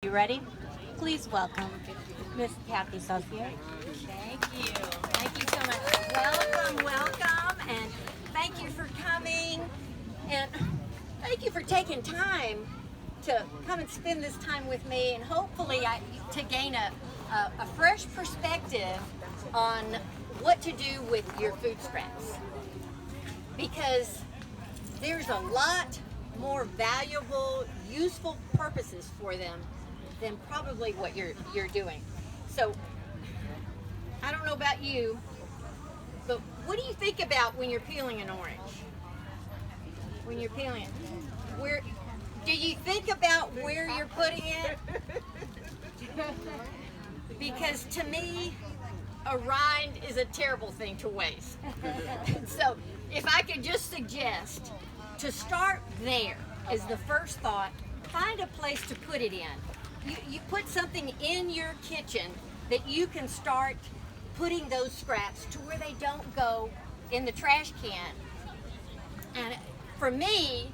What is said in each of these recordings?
You ready? Please welcome Miss Kathy Saucier. Thank you. Thank you so much. Welcome, and thank you for coming, and thank you for taking time to come and spend this time with me, and hopefully to gain a fresh perspective on what to do with your food scraps, because there's a lot more valuable, useful purposes for them than probably what you're doing. So I don't know about you, but what do you think about when you're peeling an orange? When you're peeling it, where do you think about where you're putting it? Because to me, a rind is a terrible thing to waste. So if I could just suggest to start there is the first thought, find a place to put it in. You put something in your kitchen that you can start putting those scraps to where they don't go in the trash can. And for me,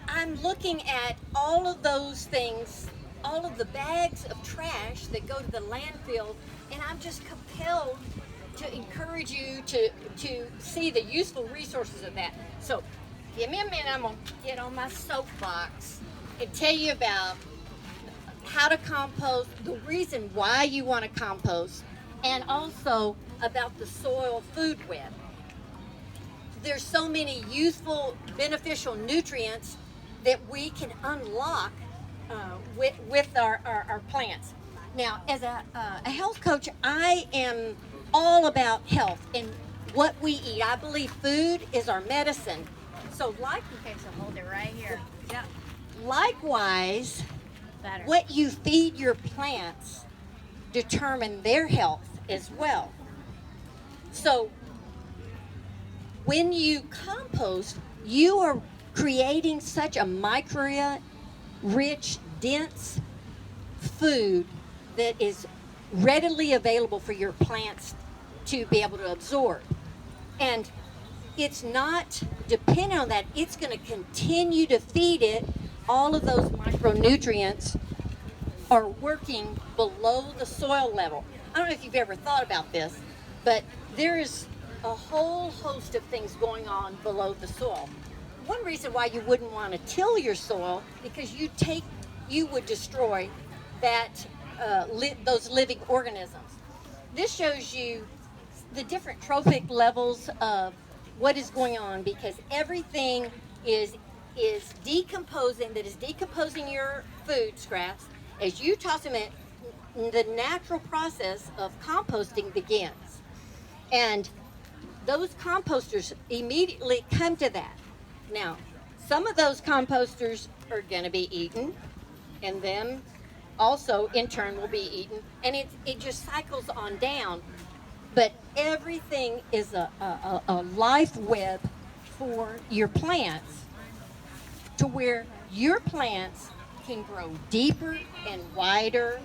I'm looking at all of those things, all of the bags of trash that go to the landfill, and I'm just compelled to encourage you to see the useful resources of that. So give me a minute, I'm gonna get on my soapbox and tell you about how to compost, the reason why you want to compost, and also about the soil food web. There's so many useful, beneficial nutrients that we can unlock with our plants. Now, as a health coach, I am all about health and what we eat. I believe food is our medicine. So Hold it right here. Yep. likewise, Better. what you feed your plants determine their health as well. So when you compost, you are creating such a microbial-rich, dense food that is readily available for your plants to be able to absorb. And it's not dependent on that. It's going to continue to feed it. All of those micronutrients are working below the soil level. I don't know if you've ever thought about this, but there is a whole host of things going on below the soil. One reason why you wouldn't want to till your soil, because you would destroy that those living organisms. This shows you the different trophic levels of what is going on, because everything is decomposing, that is decomposing your food scraps. As you toss them in, the natural process of composting begins. And those composters immediately come to that. Now, some of those composters are going to be eaten, and then also in turn will be eaten, and it just cycles on down. But everything is a life web for your plants, to where your plants can grow deeper and wider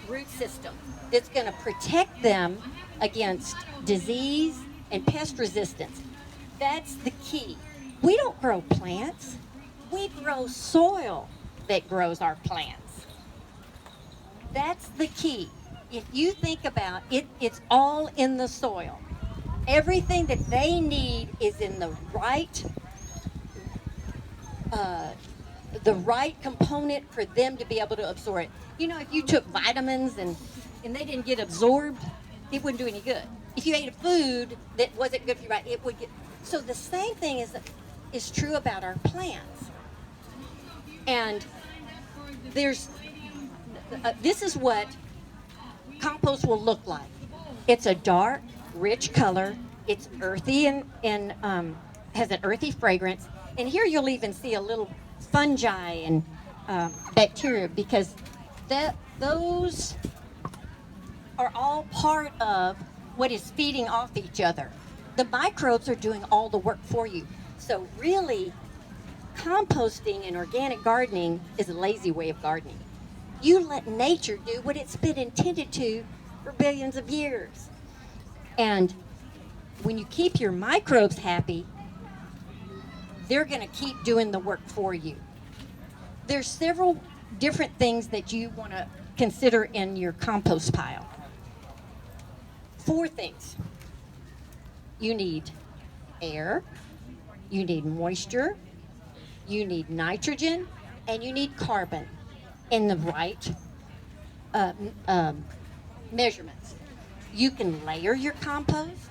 root system that's going to protect them against disease and pest resistance. That's the key. We don't grow plants. We grow soil that grows our plants. That's the key. If you think about it, it's all in the soil. Everything that they need is in the right component for them to be able to absorb it. You know, if you took vitamins and they didn't get absorbed, it wouldn't do any good. If you ate a food that wasn't good for your body, it would get. So the same thing is true about our plants. And there's this is what compost will look like. It's a dark, rich color. It's earthy and has an earthy fragrance. And here you'll even see a little fungi and bacteria, because those are all part of what is feeding off each other. The microbes are doing all the work for you. So really, composting and organic gardening is a lazy way of gardening. You let nature do what it's been intended to for billions of years. And when you keep your microbes happy, they're going to keep doing the work for you. there's several different things that you want to consider in your compost pile. 4 things. You need air, you need moisture, you need nitrogen, and you need carbon in the right measurements. You can layer your compost,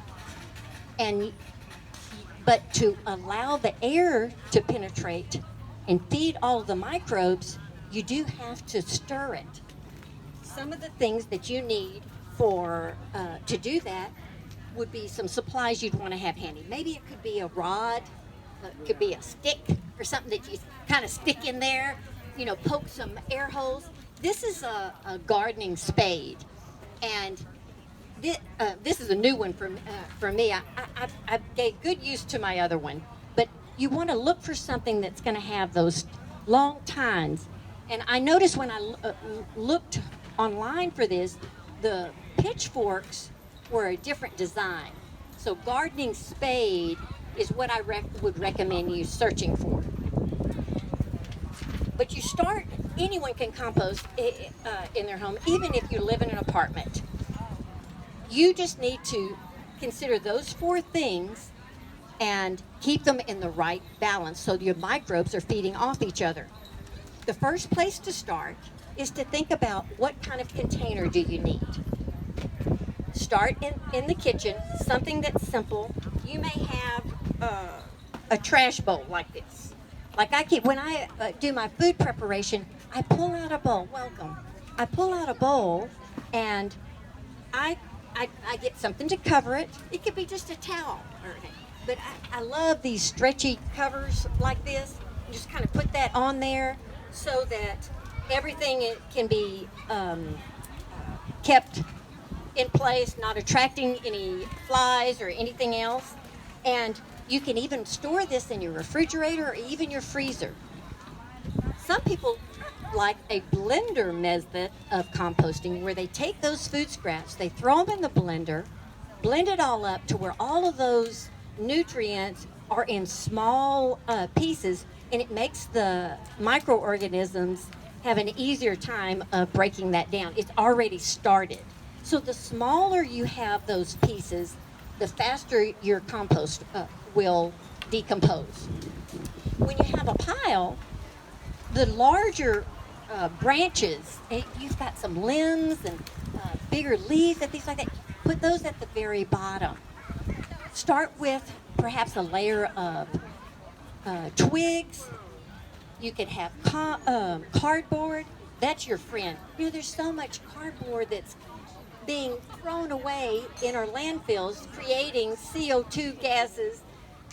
but to allow the air to penetrate and feed all of the microbes, you do have to stir it. Some of the things that you need to do that would be some supplies you'd want to have handy. Maybe it could be a rod, it could be a stick or something that you kind of stick in there, poke some air holes. This is a gardening spade, and this is a new one for me. I gave good use to my other one, but you want to look for something that's going to have those long tines. And I noticed when I looked online for this, the pitchforks were a different design. So gardening spade is what I would recommend you searching for. But anyone can compost in their home, even if you live in an apartment. You just need to consider those 4 things and keep them in the right balance so your microbes are feeding off each other. The first place to start is to think about what kind of container do you need. Start in the kitchen, something that's simple. You may have a trash bowl like this. Like when I do my food preparation, I pull out a bowl. Welcome. I pull out a bowl and I get something to cover it. It could be just a towel or anything. But I love these stretchy covers like this. You just kind of put that on there so that everything can be kept in place, not attracting any flies or anything else. And you can even store this in your refrigerator or even your freezer. Some people like a blender method of composting where they take those food scraps, they throw them in the blender, blend it all up to where all of those nutrients are in small pieces, and it makes the microorganisms have an easier time of breaking that down. It's already started. So the smaller you have those pieces, the faster your compost will decompose. When you have a pile, the larger branches, you've got some limbs and bigger leaves and things like that, put those at the very bottom. Start with perhaps a layer of twigs. You could have cardboard. That's your friend. There's so much cardboard that's being thrown away in our landfills, creating CO2 gases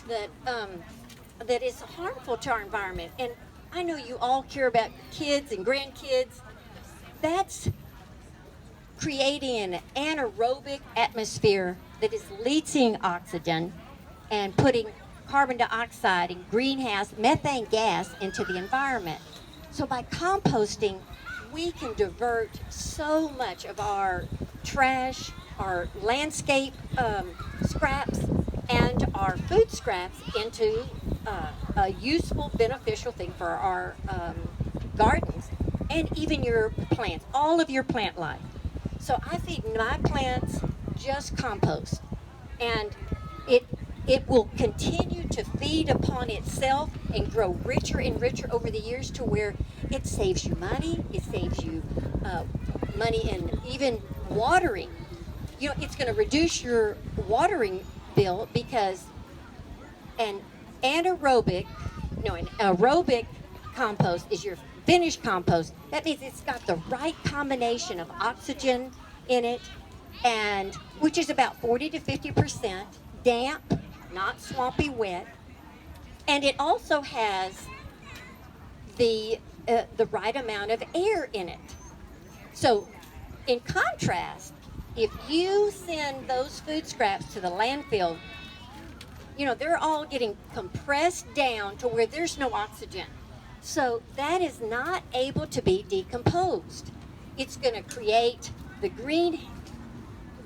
that is harmful to our environment. And I know you all care about kids and grandkids. That's creating an anaerobic atmosphere that is leaching oxygen and putting carbon dioxide and greenhouse methane gas into the environment. So by composting, we can divert so much of our trash, our landscape scraps, and our food scraps into a useful, beneficial thing for our gardens and even your plants, all of your plant life. So I feed my plants just compost, and it will continue to feed upon itself and grow richer and richer over the years to where it saves you money. It saves you money in even watering. It's going to reduce your watering bill because an aerobic compost is your finished compost. That means it's got the right combination of oxygen in it, and which is about 40 to 50% damp, not swampy wet, and it also has the right amount of air in it. So in contrast, if you send those food scraps to the landfill, they're all getting compressed down to where there's no oxygen. So that is not able to be decomposed. It's going to create the green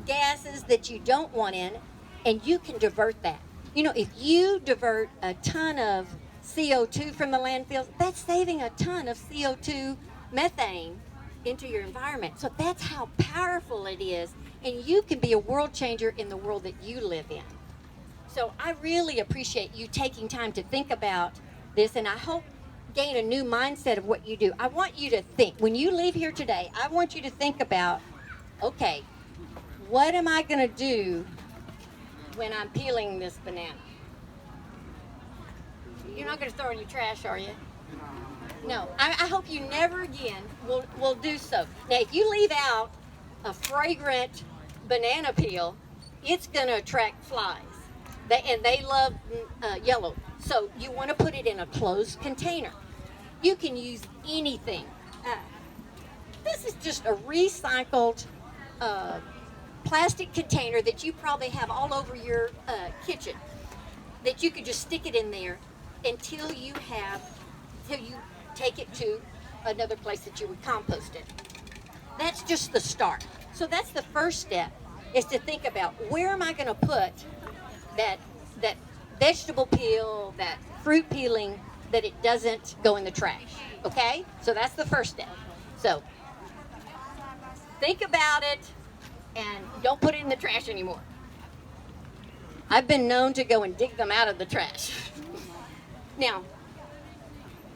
gases that you don't want in, and you can divert that. If you divert a ton of CO2 from the landfills, that's saving a ton of CO2 methane into your environment. So that's how powerful it is. And you can be a world changer in the world that you live in. So I really appreciate you taking time to think about this, and I hope gain a new mindset of what you do. I want you to think, when you leave here today, I want you to think about, okay, what am I going to do when I'm peeling this banana? You're not going to throw it in your trash, are you? No. I hope you never again will do so. Now, if you leave out a fragrant banana peel, it's going to attract flies. And they love yellow. So you want to put it in a closed container. You can use anything. This is just a recycled plastic container that you probably have all over your kitchen, that you could just stick it in there until you take it to another place that you would compost it. That's just the start. So that's the first step, is to think about, where am I going to put that vegetable peel, that fruit peeling, that it doesn't go in the trash. Okay? So that's the first step. So think about it and don't put it in the trash anymore. I've been known to go and dig them out of the trash. Now,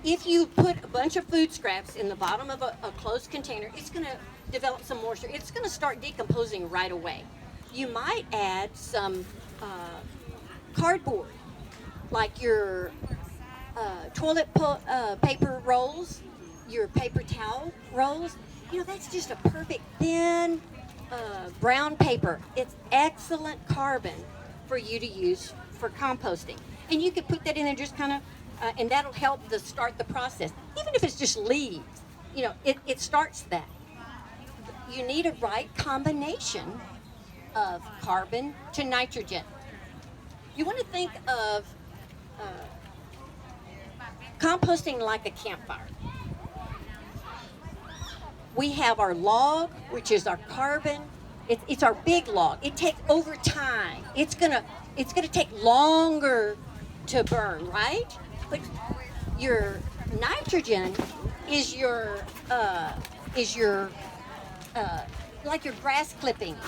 if you put a bunch of food scraps in the bottom of a closed container, it's going to develop some moisture. It's going to start decomposing right away. You might add some cardboard, like your toilet paper rolls, your paper towel rolls. You know, that's just a perfect thin brown paper. It's excellent carbon for you to use for composting. And you could put that in there, just kind of, and that'll help start the process. Even if it's just leaves, you know, it starts that. You need a right combination of carbon to nitrogen. You want to think of composting like a campfire. We have our log, which is our carbon. It's our big log. It takes over time. It's gonna take longer to burn, right? But your nitrogen is your like your grass clippings,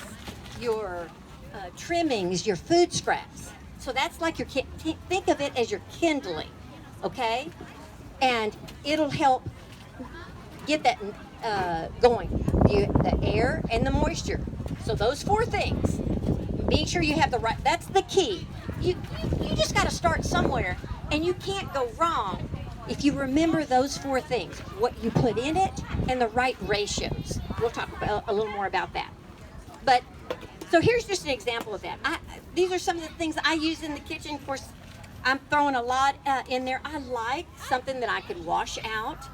your trimmings, your food scraps. So that's like your, think of it as your kindling, okay? And it'll help get that going, the air and the moisture. So those four things, make sure you have the right, that's the key. You just got to start somewhere, and you can't go wrong if you remember those four things, what you put in it and the right ratios. We'll talk about, a little more about that. But so here's just an example of that. These are some of the things I use in the kitchen. Of course, I'm throwing a lot in there. I like something that I could wash out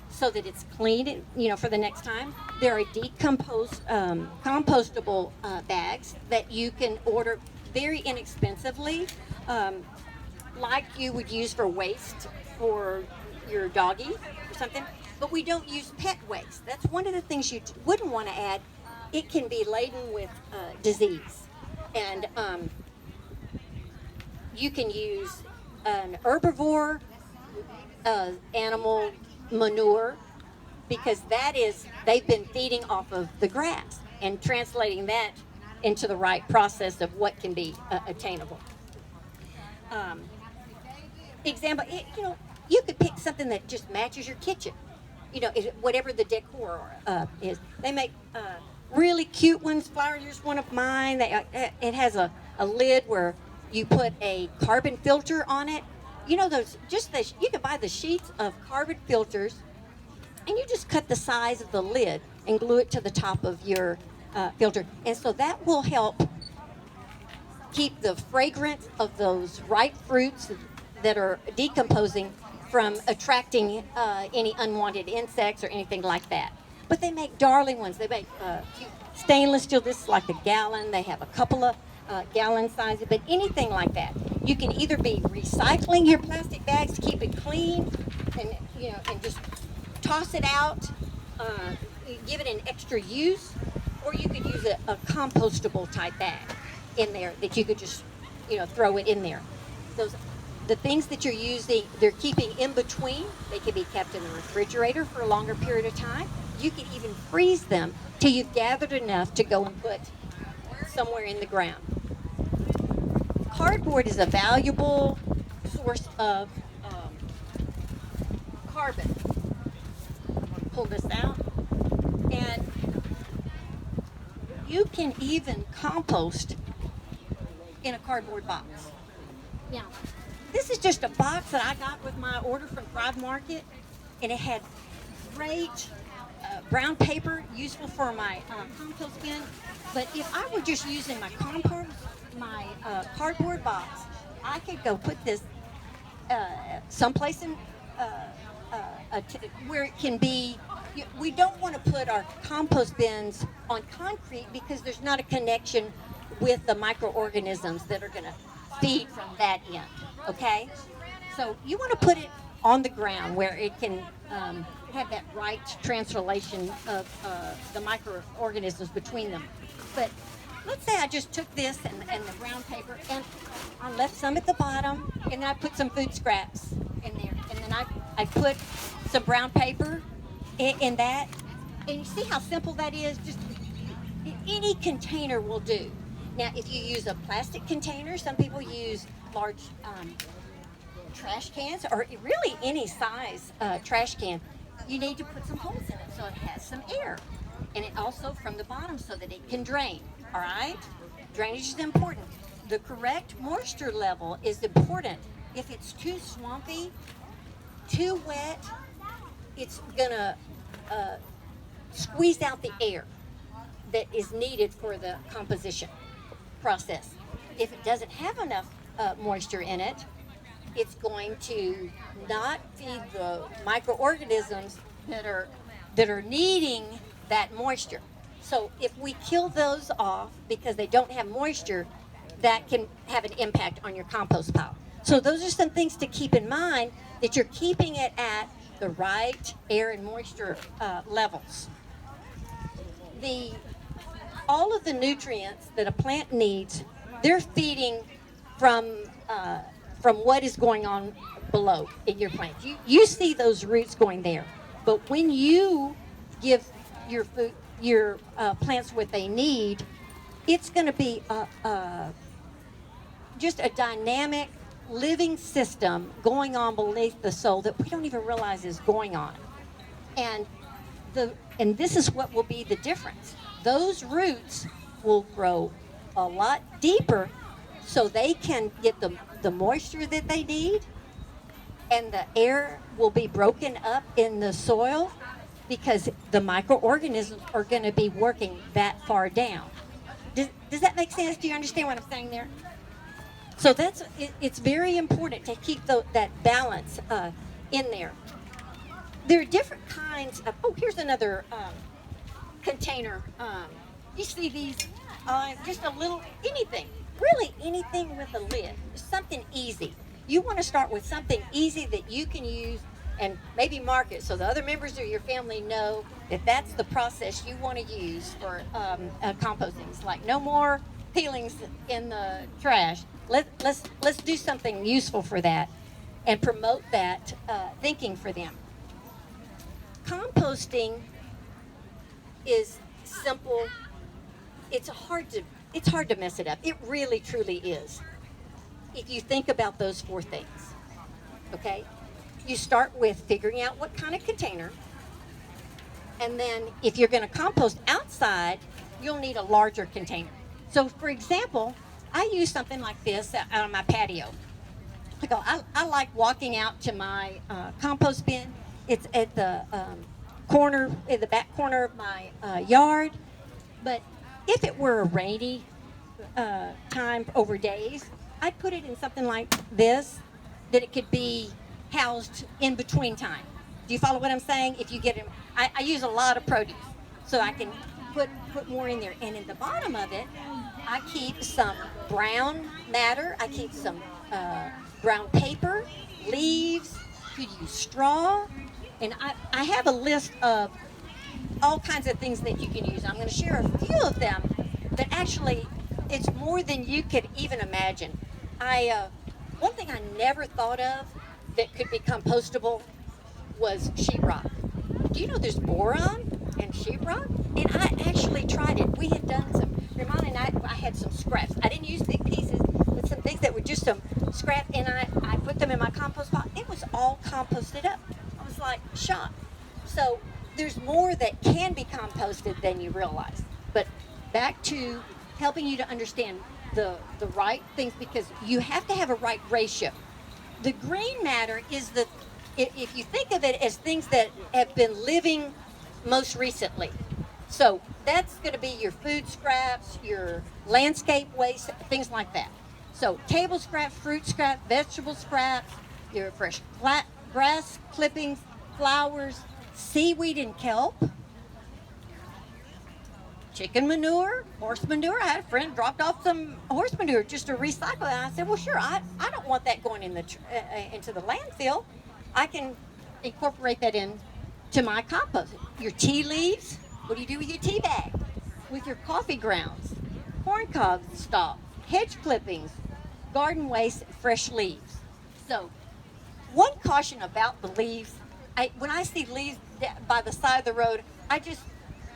so that it's clean, you know, for the next time. There are compostable bags that you can order very inexpensively, like you would use for waste for your doggy or something. But we don't use pet waste. That's one of the things you wouldn't want to add. It can be laden with disease. And you can use an herbivore animal manure, because they've been feeding off of the grass and translating that into the right process of what can be attainable. Example, you could pick something that just matches your kitchen. You know, whatever the decor is. They make really cute ones. Flower, here's one of mine. It has a lid where you put a carbon filter on it. You know, you can buy the sheets of carbon filters, and you just cut the size of the lid and glue it to the top of your filter. And so that will help keep the fragrance of those ripe fruits that are decomposing from attracting any unwanted insects or anything like that. But they make darling ones. They make cute stainless steel. This is like a gallon. They have a couple of gallon sizes, but anything like that. You can either be recycling your plastic bags to keep it clean, and just toss it out, give it an extra use, or you could use a compostable type bag in there that you could just, throw it in there. the things that you're using, they're keeping in between. They can be kept in the refrigerator for a longer period of time. You can even freeze them till you've gathered enough to go and put somewhere in the ground. Cardboard is a valuable source of carbon. I'm going to pull this out. And you can even compost in a cardboard box. Now, this is just a box that I got with my order from Thrive Market, and it had great brown paper, useful for my compost bin. But if I were just using my cardboard box, I could go put this someplace in where it can be. We don't want to put our compost bins on concrete because there's not a connection with the microorganisms that are going to feed from that end, okay? So you want to put it on the ground where it can have that right translation of the microorganisms between them. But let's say I just took this and the brown paper and I left some at the bottom, and then I put some food scraps in there, and then I put some brown paper in that, and you see how simple that is? Just any container will do. Now, if you use a plastic container, some people use large trash cans, or really any size trash can, you need to put some holes in it so it has some air. And it also from the bottom so that it can drain, all right? Drainage is important. The correct moisture level is important. If it's too swampy, too wet, it's gonna squeeze out the air that is needed for the composition process. If it doesn't have enough moisture in it, it's going to not feed the microorganisms that are needing that moisture. So if we kill those off because they don't have moisture, that can have an impact on your compost pile. So those are some things to keep in mind, that you're keeping it at the right air and moisture levels. All of the nutrients that a plant needs, they're feeding from what is going on below in your plant. You see those roots going there, but when you give your plants what they need, it's going to be just a dynamic living system going on beneath the soil that we don't even realize is going on. And this is what will be the difference. Those roots will grow a lot deeper so they can get the moisture that they need, and the air will be broken up in the soil because the microorganisms are going to be working that far down. Does that make sense? Do you understand what I'm saying there? So it's very important to keep that balance in there. There are different kinds of, here's another container. You see these, just a little, anything, really anything with a lid, something easy. You want to start with something easy that you can use and maybe mark it so the other members of your family know that that's the process you want to use for composting. It's like no more peelings in the trash. Let's do something useful for that and promote that thinking for them. Composting is simple. It's hard to mess it up. It really truly is. If you think about those four things, okay? You start with figuring out what kind of container, and then if you're going to compost outside, you'll need a larger container. So, for example, I use something like this out on my patio. I like walking out to my compost bin. It's at the corner, in the back corner of my yard. But if it were a rainy time over days, I'd put it in something like this, that it could be housed in between time. Do you follow what I'm saying? If you get it, I use a lot of produce, so I can put more in there. And in the bottom of it, I keep some brown matter. I keep some brown paper, leaves, could use straw. And I have a list of all kinds of things that you can use. I'm going to share a few of them that actually, it's more than you could even imagine. One thing I never thought of that could be compostable was sheetrock. Do you know there's boron in sheetrock? And I actually tried it. We had done some, Ramona and I had some scraps. I didn't use big pieces, but some things that were just some scrap, and I put them in my compost pot. It was all composted up. I was like shocked. So there's more that can be composted than you realize. But back to helping you to understand the right things, because you have to have a right ratio. The green matter is if you think of it as things that have been living most recently. So that's going to be your food scraps, your landscape waste, things like that. So table scraps, fruit scraps, vegetable scraps, your fresh grass clippings, flowers, seaweed and kelp, chicken manure, horse manure. I had a friend dropped off some horse manure just to recycle it. And I said, well, sure, I don't want that going in into the landfill. I can incorporate that into my compost. Your tea leaves, what do you do with your tea bag? With your coffee grounds, corn cob stalk, hedge clippings, garden waste, fresh leaves. So one caution about the leaves, when I see leaves by the side of the road,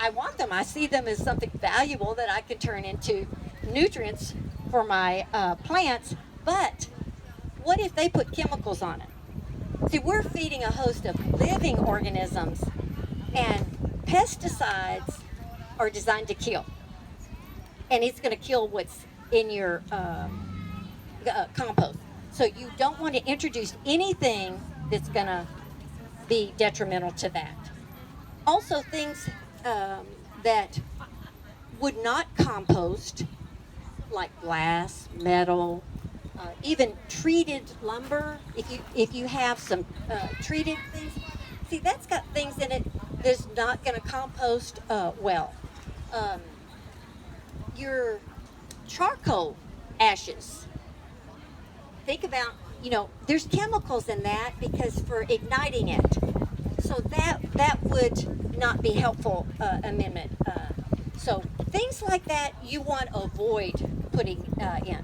I want them. I see them as something valuable that I can turn into nutrients for my plants. But what if they put chemicals on it? See, we're feeding a host of living organisms, and pesticides are designed to kill. And it's going to kill what's in your compost. So you don't want to introduce anything that's going to be detrimental to that. Also, things that would not compost, like glass, metal, even treated lumber. If you have some treated things, see, that's got things in it that's not going to compost well. Your charcoal ashes. Think about, there's chemicals in that because for igniting it. So that would not be helpful amendment. So things like that you want to avoid putting in.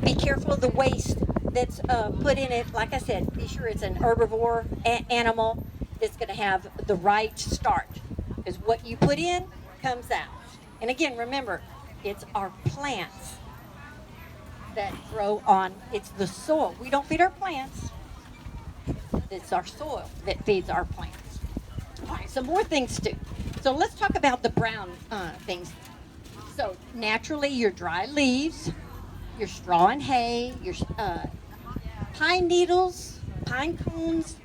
Be careful of the waste that's put in it. Like I said, be sure it's an herbivore animal that's going to have the right start. Because what you put in comes out. And again, remember, it's our plants that grow on, it's the soil. We don't feed our plants. It's our soil that feeds our plants. All right, so more things too. So let's talk about the brown things. So naturally, your dry leaves, your straw and hay, your pine needles, pine cones,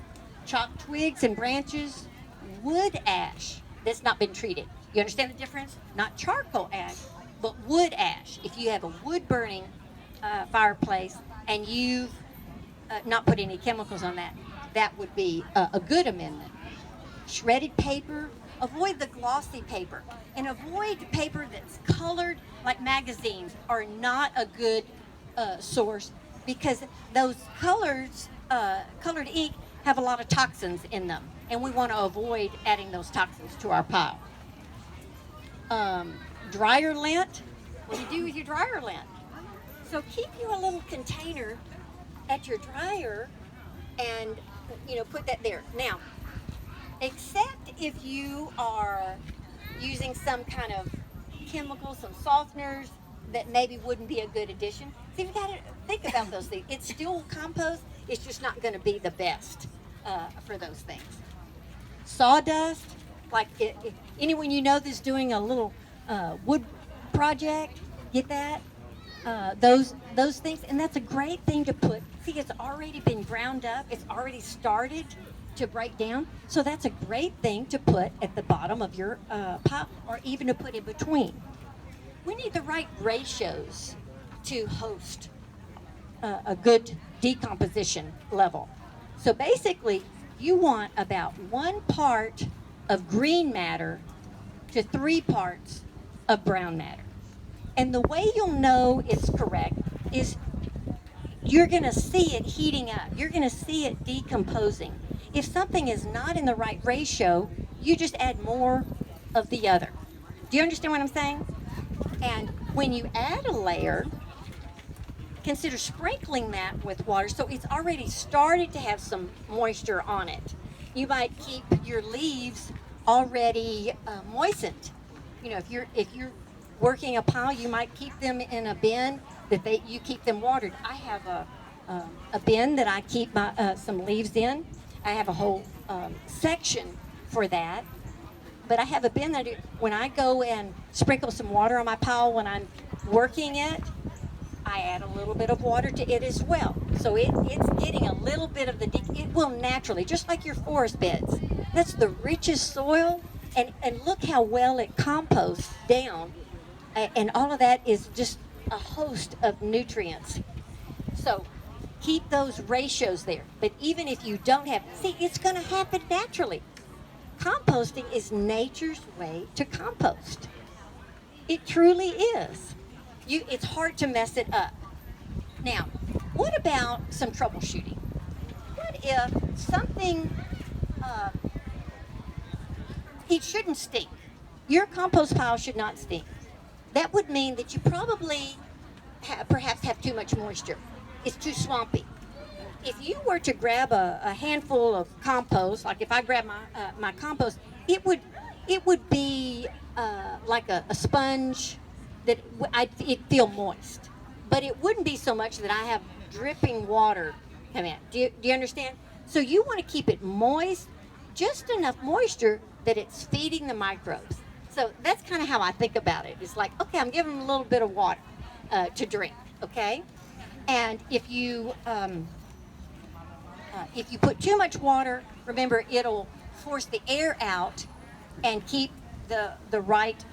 chopped twigs and branches, wood ash that's not been treated. You understand the difference? Not charcoal ash, but wood ash. If you have a wood burning fireplace and you've not put any chemicals on that, that would be a good amendment. Shredded paper, avoid the glossy paper, and avoid paper that's colored, like magazines are not a good source, because those colored ink have a lot of toxins in them, and we want to avoid adding those toxins to our pile. Dryer lint, what do you do with your dryer lint? So keep you a little container at your dryer and put that there. Now, except if you are using some kind of chemicals, some softeners that maybe wouldn't be a good addition. See, you got to think about those things. It's still compost, it's just not going to be the best for those things. Sawdust, like anyone that's doing a little wood project, get that? Those things, and that's a great thing to put. See, it's already been ground up. It's already started to break down. So that's a great thing to put at the bottom of your pile, or even to put in between. We need the right ratios to host a good decomposition level. So basically, you want about 1 part of green matter to 3 parts of brown matter. And the way you'll know it's correct is you're going to see it heating up. You're going to see it decomposing. If something is not in the right ratio, you just add more of the other. Do you understand what I'm saying? And when you add a layer, consider sprinkling that with water so it's already started to have some moisture on it. You might keep your leaves already moistened. You know, if you're working a pile, you might keep them in a bin that you keep them watered. I have a bin that I keep my some leaves in. I have a whole section for that. But I have a bin that when I go and sprinkle some water on my pile when I'm working it, I add a little bit of water to it as well. So it's getting a little bit of it will naturally, just like your forest beds. That's the richest soil, and look how well it composts down. And all of that is just a host of nutrients. So keep those ratios there. But even if you don't have, see, it's going to happen naturally. Composting is nature's way to compost. It truly is. It's hard to mess it up. Now, what about some troubleshooting? What if something, it shouldn't stink. Your compost pile should not stink. That would mean that you probably perhaps have too much moisture. It's too swampy. If you were to grab a handful of compost, like if I grab my compost, it would be like a sponge that it'd feel moist, but it wouldn't be so much that I have dripping water come in. Do you understand? So you want to keep it moist, just enough moisture that it's feeding the microbes. So that's kind of how I think about it. It's like, okay, I'm giving them a little bit of water to drink, okay? And if you put too much water, remember it'll force the air out and keep the right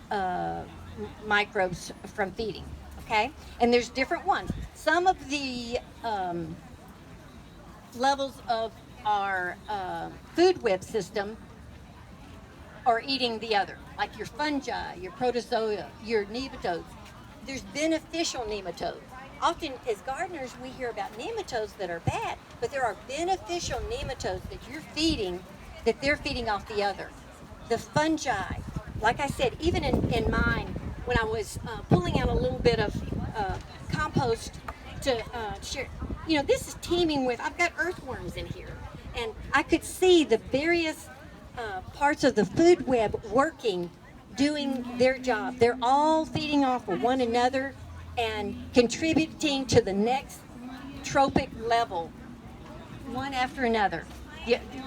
microbes from feeding, okay? And there's different ones. Some of the levels of our food web system are eating the other, like your fungi, your protozoa, your nematodes. There's beneficial nematodes. Often as gardeners we hear about nematodes that are bad, but there are beneficial nematodes that you're feeding, that they're feeding off the other. The fungi, like I said, even in mine, when I was pulling out a little bit of compost to share, you know, this is teeming with, I've got earthworms in here, and I could see the various parts of the food web working, doing their job. They're all feeding off of one another and contributing to the next tropic level, one after another.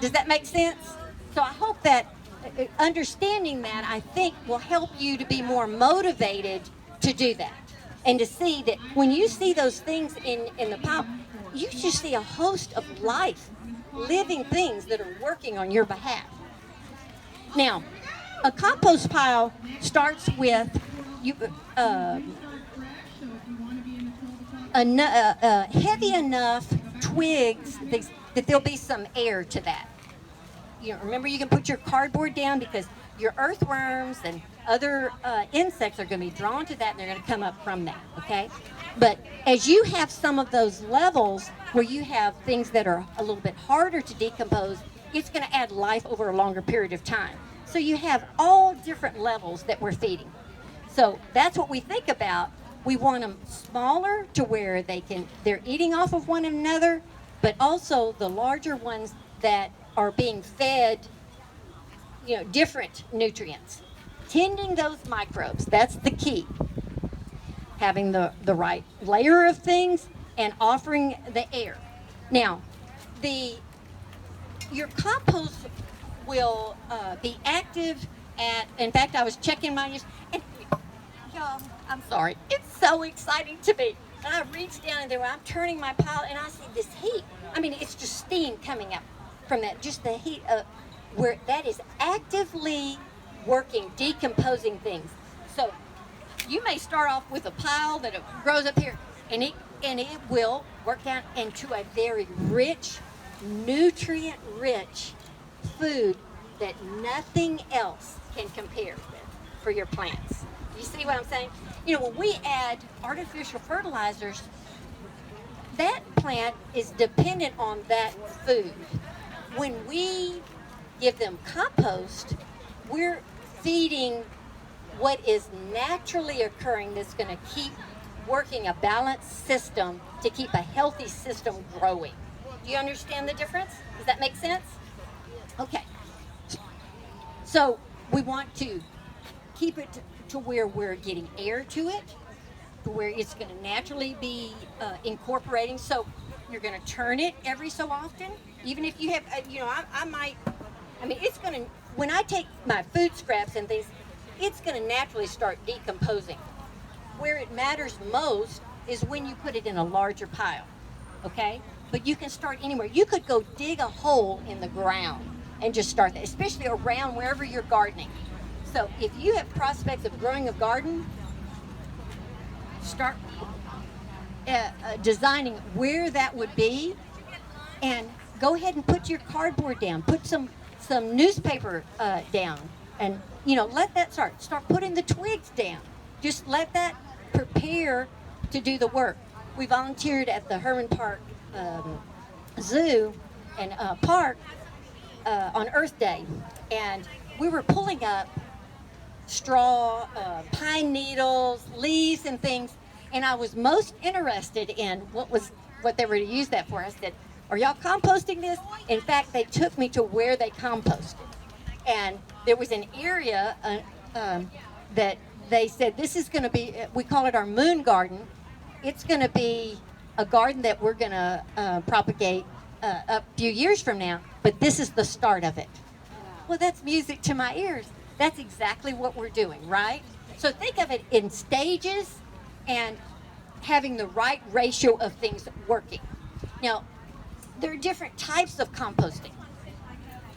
Does that make sense? So I hope that understanding that, I think, will help you to be more motivated to do that, and to see that when you see those things in the pile, you just see a host of life, living things that are working on your behalf. Now, a compost pile starts with heavy enough twigs that there'll be some air to that. You know, remember, you can put your cardboard down because your earthworms and other insects are going to be drawn to that, and they're going to come up from that, okay? But as you have some of those levels where you have things that are a little bit harder to decompose, it's going to add life over a longer period of time. So you have all different levels that we're feeding. So that's what we think about. We want them smaller to where they're eating off of one another, but also the larger ones that are being fed, you know, different nutrients. Tending those microbes, that's the key. Having the right layer of things and offering the air. Now, your compost will be active in fact, I was checking mine, and y'all, I'm sorry, it's so exciting to me. And I reached down in there when I'm turning my pile, and I see this heat. I mean, it's just steam coming up from that, just the heat of where that is actively working, decomposing things. So you may start off with a pile that grows up here, and it will work down into a very rich, nutrient-rich food that nothing else can compare with for your plants. You see what I'm saying? You know, when we add artificial fertilizers, that plant is dependent on that food. When we give them compost, we're feeding what is naturally occurring that's going to keep working a balanced system to keep a healthy system growing. Do you understand the difference? Does that make sense? Okay. So we want to keep it to where we're getting air to it, to where it's going to naturally be incorporating. So you're going to turn it every so often, even if you have, I mean, it's going to, when I take my food scraps and things, it's going to naturally start decomposing. Where it matters most is when you put it in a larger pile, okay? But you can start anywhere. You could go dig a hole in the ground and just start that, especially around wherever you're gardening. So if you have prospects of growing a garden, start designing where that would be, and go ahead and put your cardboard down. Put some newspaper down, and let that start putting the twigs down. Just let that prepare to do the work. We volunteered at the Herman Park Zoo and Park on Earth Day, and we were pulling up straw, pine needles, leaves, and things. And I was most interested in what they were to use that for. I said, "Are y'all composting this?" In fact, they took me to where they composted, and there was an area that they said, "This is going to be." We call it our moon garden. It's going to be a garden that we're going to propagate a few years from now, but this is the start of it. Well, that's music to my ears. That's exactly what we're doing, right? So think of it in stages and having the right ratio of things working. Now, there are different types of composting,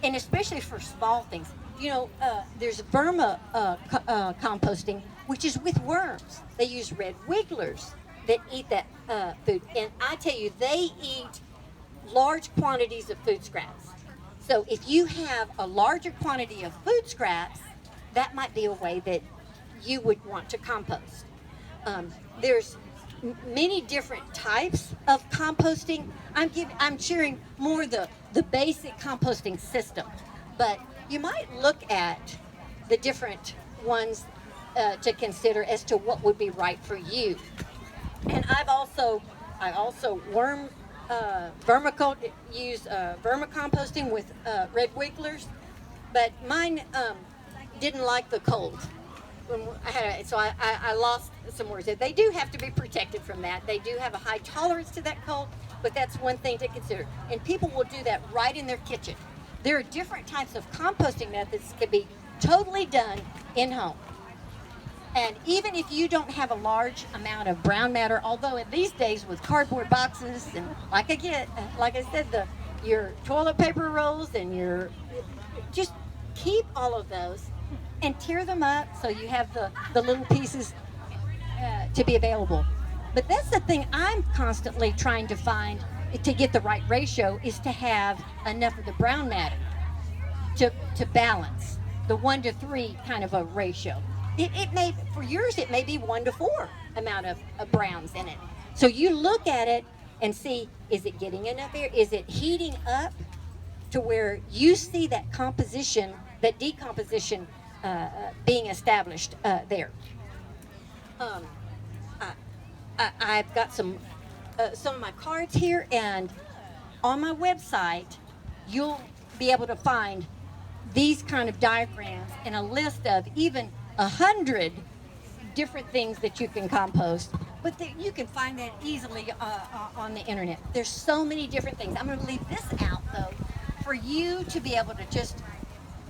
and especially for small things. There's composting, which is with worms. They use red wigglers that eat that food, and I tell you, they eat large quantities of food scraps. So if you have a larger quantity of food scraps, that might be a way that you would want to compost. There's many different types of composting. I'm sharing more the basic composting system, but you might look at the different ones to consider as to what would be right for you. And I also use vermicomposting with red wigglers, but mine didn't like the cold. I lost some words. They do have to be protected from that. They do have a high tolerance to that cold, but that's one thing to consider. And people will do that right in their kitchen. There are different types of composting methods that can be totally done in home. And even if you don't have a large amount of brown matter, although in these days with cardboard boxes and like I said, your toilet paper rolls and just keep all of those and tear them up so you have the little pieces to be available. But that's the thing I'm constantly trying to find to get the right ratio, is to have enough of the brown matter to balance the 1 to 3 kind of a ratio. It may, for yours, it may be 1 to 4 amount of browns in it. So you look at it and see, is it getting enough air? Is it heating up to where you see that composition, that decomposition being established there? I've got some of my cards here, and on my website, you'll be able to find these kind of diagrams and a list of even 100 different things that you can compost, but you can find that easily on the internet. There's so many different things. I'm going to leave this out, though, for you to be able to just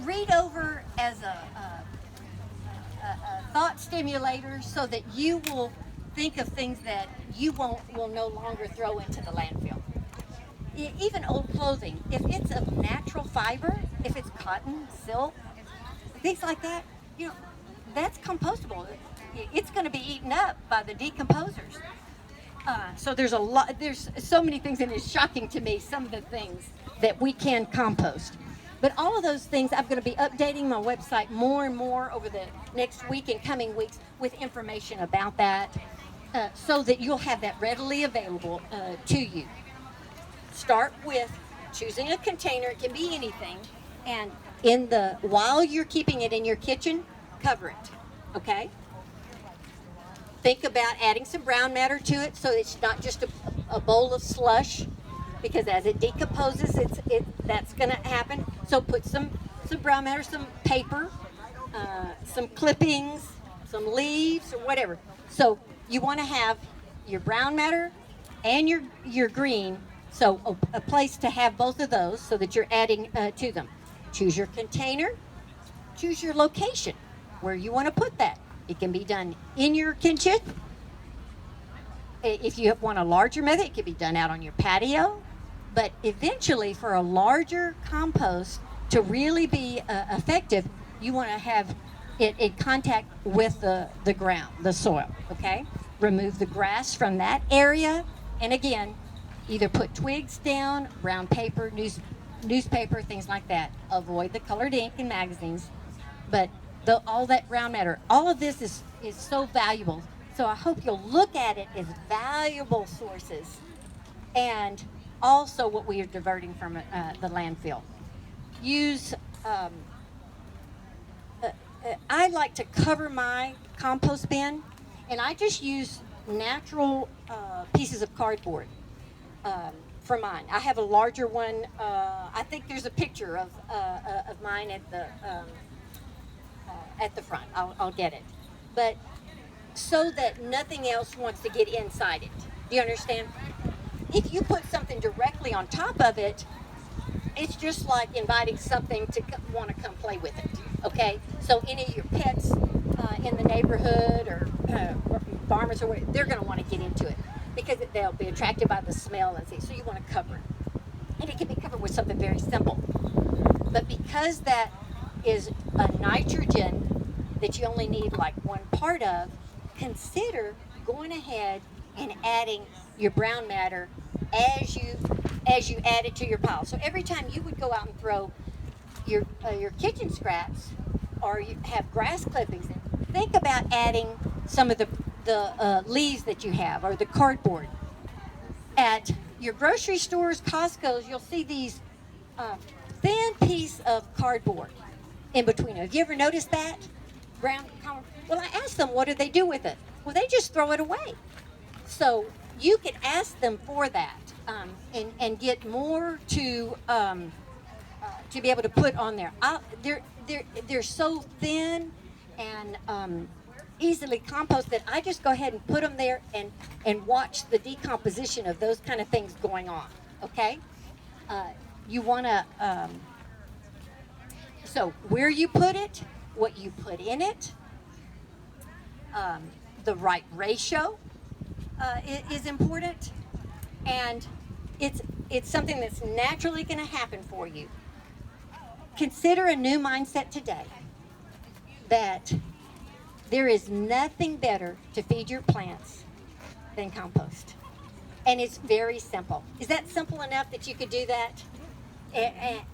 read over as a thought stimulator, so that you will think of things that you will no longer throw into the landfill. Even old clothing, if it's of natural fiber, if it's cotton, silk, things like that, that's compostable. It's going to be eaten up by the decomposers. So there's so many things, and it's shocking to me, some of the things that we can compost. But all of those things, I'm going to be updating my website more and more over the next week and coming weeks with information about that, so that you'll have that readily available to you. Start with choosing a container. It can be anything, and while you're keeping it in your kitchen, cover it. Okay? think about adding some brown matter to it so it's not just a bowl of slush, because as it decomposes, that's going to happen. So put some brown matter, some paper, some clippings, some leaves, or whatever. So you want to have your brown matter and your green, so a place to have both of those so that you're adding to them. Choose your container, choose your location where you want to put that. It can be done in your kitchen. If you want a larger method, it can be done out on your patio. But eventually, for a larger compost to really be effective, you want to have it in contact with the ground, the soil, okay? Remove the grass from that area, and again, either put twigs down, brown paper, newspaper, things like that. Avoid the colored ink in magazines, but all that brown matter, all of this is so valuable. So I hope you'll look at it as valuable sources, and also what we are diverting from the landfill. Use, I like to cover my compost bin, and I just use natural pieces of cardboard for mine. I have a larger one. I think there's a picture of mine at the front. I'll get it. But so that nothing else wants to get inside it. Do you understand? If you put something directly on top of it, it's just like inviting something to want to come play with it, okay? So any of your pets in the neighborhood or farmers or whatever, they're going to want to get into it because they'll be attracted by the smell and see. So you want to cover it. And it can be covered with something very simple. But because that is a nitrogen that you only need like one part of, consider going ahead and adding your brown matter as you add it to your pile. So every time you would go out and throw your kitchen scraps or you have grass clippings in, think about adding some of the leaves that you have or the cardboard. At your grocery stores, Costco's, you'll see these thin piece of cardboard in between. Have you ever noticed that? Well, I asked them, what do they do with it? Well, they just throw it away. So you can ask them for that and get more to be able to put on there. They're so thin and easily composted. I just go ahead and put them there and watch the decomposition of those kind of things going on. Okay, you want to so where you put it, what you put in it, the right ratio is important, and it's something that's naturally going to happen for you. Consider a new mindset today that there is nothing better to feed your plants than compost. And it's very simple. Is that simple enough that you could do that?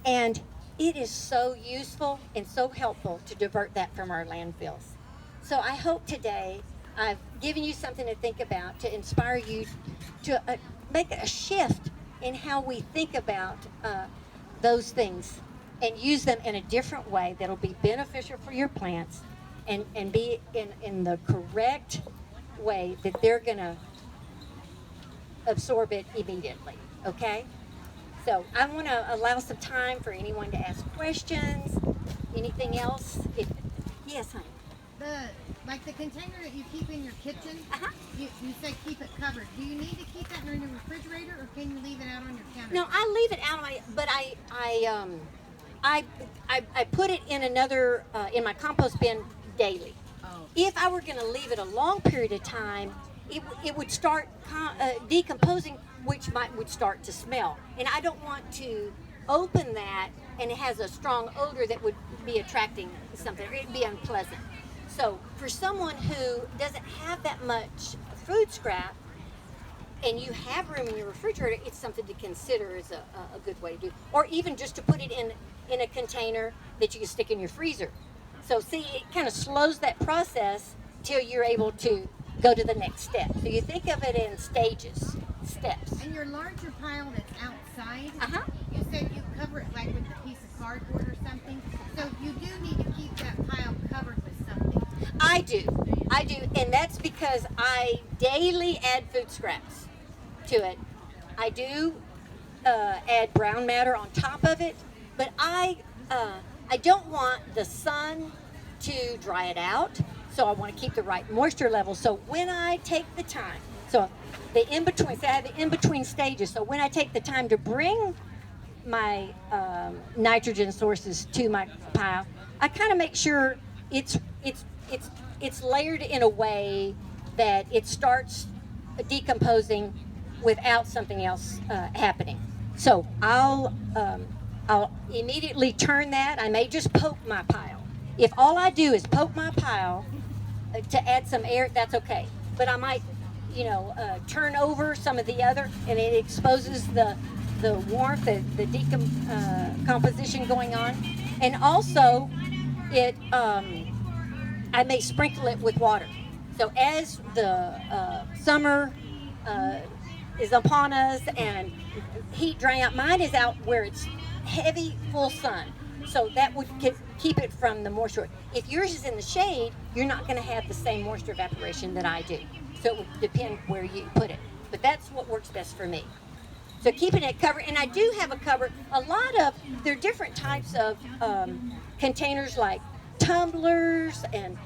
And it is so useful and so helpful to divert that from our landfills. So I hope today I've given you something to think about, to inspire you to make a shift in how we think about those things and use them in a different way that'll be beneficial for your plants and be in the correct way that they're going to absorb it immediately, okay? So I want to allow some time for anyone to ask questions. Anything else? Yes, honey. Like the container that you keep in your kitchen, you say keep it covered. Do you need to keep that in the refrigerator, or can you leave it out on your counter? No, I leave it out on but I put it in another in my compost bin daily. Oh. If I were going to leave it a long period of time, it would start decomposing, which would start to smell. And I don't want to open that and it has a strong odor that would be attracting something. It'd be unpleasant. So for someone who doesn't have that much food scrap and you have room in your refrigerator, it's something to consider as a good way to do. Or even just to put it in a container that you can stick in your freezer. So see, it kind of slows that process till you're able to go to the next step. So you think of it in steps. And your larger pile that's outside, you said you cover it like with a piece of cardboard or something. So you do need to keep that pile covered with something. I do. I do, and that's because I daily add food scraps to it. I do add brown matter on top of it, but I don't want the sun to dry it out, so I want to keep the right moisture level. So when I take the time, so the in-between, so I have the in-between stages, so when I take the time to bring my nitrogen sources to my pile, I kind of make sure it's layered in a way that it starts decomposing without something else happening. So I'll immediately turn that. I may just poke my pile. If all I do is poke my pile to add some air, that's okay. But I might, turn over some of the other, and it exposes the warmth, the decomposition going on, and also it. I may sprinkle it with water. So as the summer is upon us and heat drying out, mine is out where it's heavy, full sun. So that would keep it from the moisture. If yours is in the shade, you're not going to have the same moisture evaporation that I do. So it would depend where you put it. But that's what works best for me. So keeping it covered, and I do have a cover. There are different types of containers like tumblers and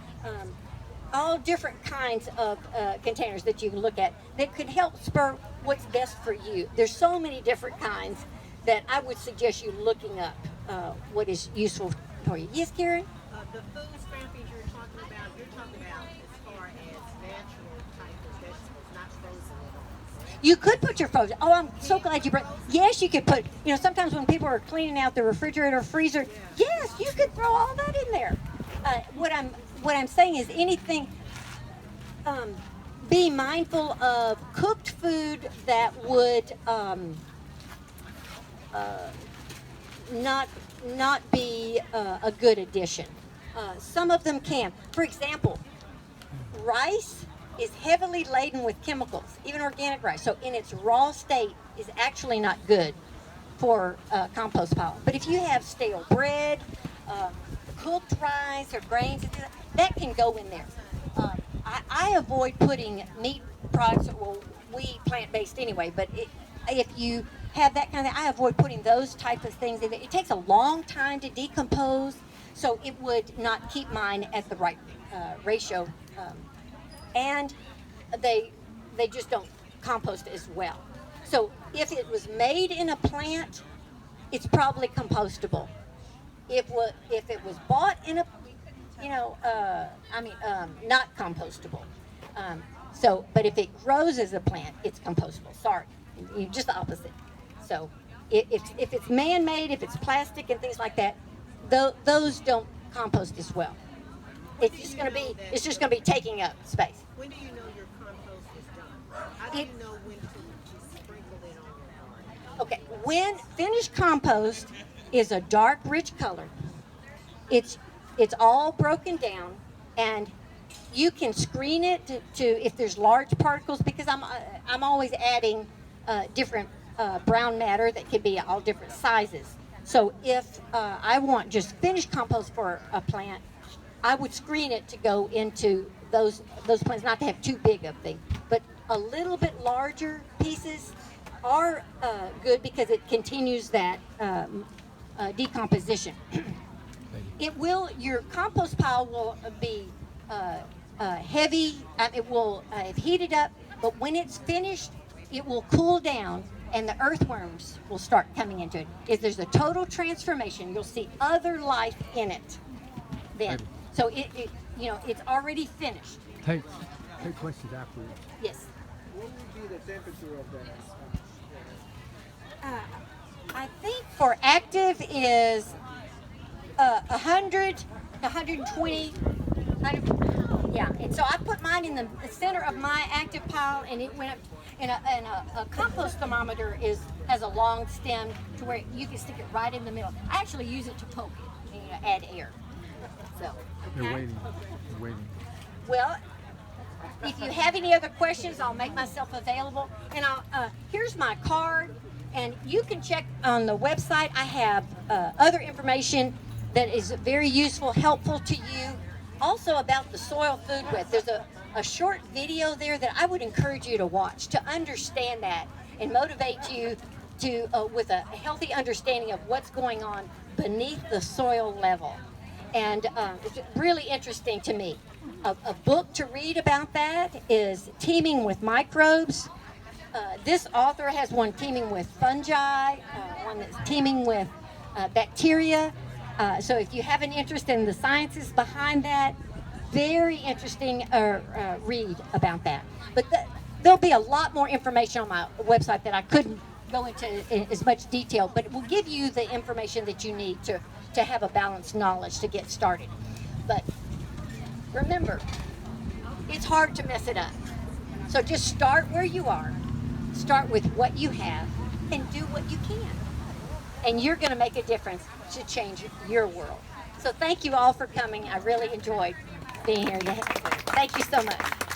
all different kinds of containers that you can look at that could help spur what's best for you. There's so many different kinds that I would suggest you looking up what is useful for you. Yes, Karen? The food scrappings you're talking about as far as natural type of vegetables, not frozen at all. You could put your frozen. Oh, I'm so glad you brought. Yes, you could put. Sometimes when people are cleaning out the refrigerator, freezer, yes, you could throw all that in there. What I'm saying is anything. Be mindful of cooked food that would not be a good addition. Some of them can. For example, rice is heavily laden with chemicals, even organic rice. So in its raw state is actually not good for compost pile. But if you have stale bread, cooked rice or grains, that can go in there. I avoid putting meat products. Well, we eat plant-based anyway, but if you have that kind of thing, I avoid putting those types of things in there. It takes a long time to decompose, so it would not keep mine at the right ratio, and they just don't compost as well. So if it was made in a plant, it's probably compostable. If it was bought in a not compostable. But if it grows as a plant, it's compostable. Sorry, just the opposite. So if it's man-made, if it's plastic and things like that, those don't compost as well. It's just going to be taking up space. When do you know your compost is done? How do you know when to sprinkle it on your garden? Okay, when finished compost is a dark, rich color. It's all broken down, and you can screen it to if there's large particles, because I'm always adding different brown matter that can be all different sizes. So if I want just finished compost for a plant, I would screen it to go into those plants, not to have too big of thing, but a little bit larger pieces are good because it continues that decomposition. Your compost pile will be heavy. It will heat it up, but when it's finished, it will cool down, and the earthworms will start coming into it. If there's a total transformation, you'll see other life in it then. So it's already finished. Take questions afterwards. Yes. What would be the temperature of that? I think for active is 100 to 120. Yeah, and so I put mine in the center of my active pile, and it went up. And a compost thermometer has a long stem to where you can stick it right in the middle. I actually use it to poke it and add air. So. They're waiting. They're waiting. Well, if you have any other questions, I'll make myself available. And here's my card, and you can check on the website. I have other information that is very useful, helpful to you. also about the soil food web. There's a short video there that I would encourage you to watch to understand that and motivate you to with a healthy understanding of what's going on beneath the soil level. And it's really interesting to me. A book to read about that is Teeming with Microbes. This author has one teeming with fungi, one that's teeming with bacteria. So if you have an interest in the sciences behind that, very interesting read about that. But there'll be a lot more information on my website that I couldn't go into in as much detail, but it will give you the information that you need to have a balanced knowledge to get started. But remember, it's hard to mess it up. So just start where you are, start with what you have, and do what you can. And you're going to make a difference to change your world. So thank you all for coming. I really enjoyed being here today. Thank you so much.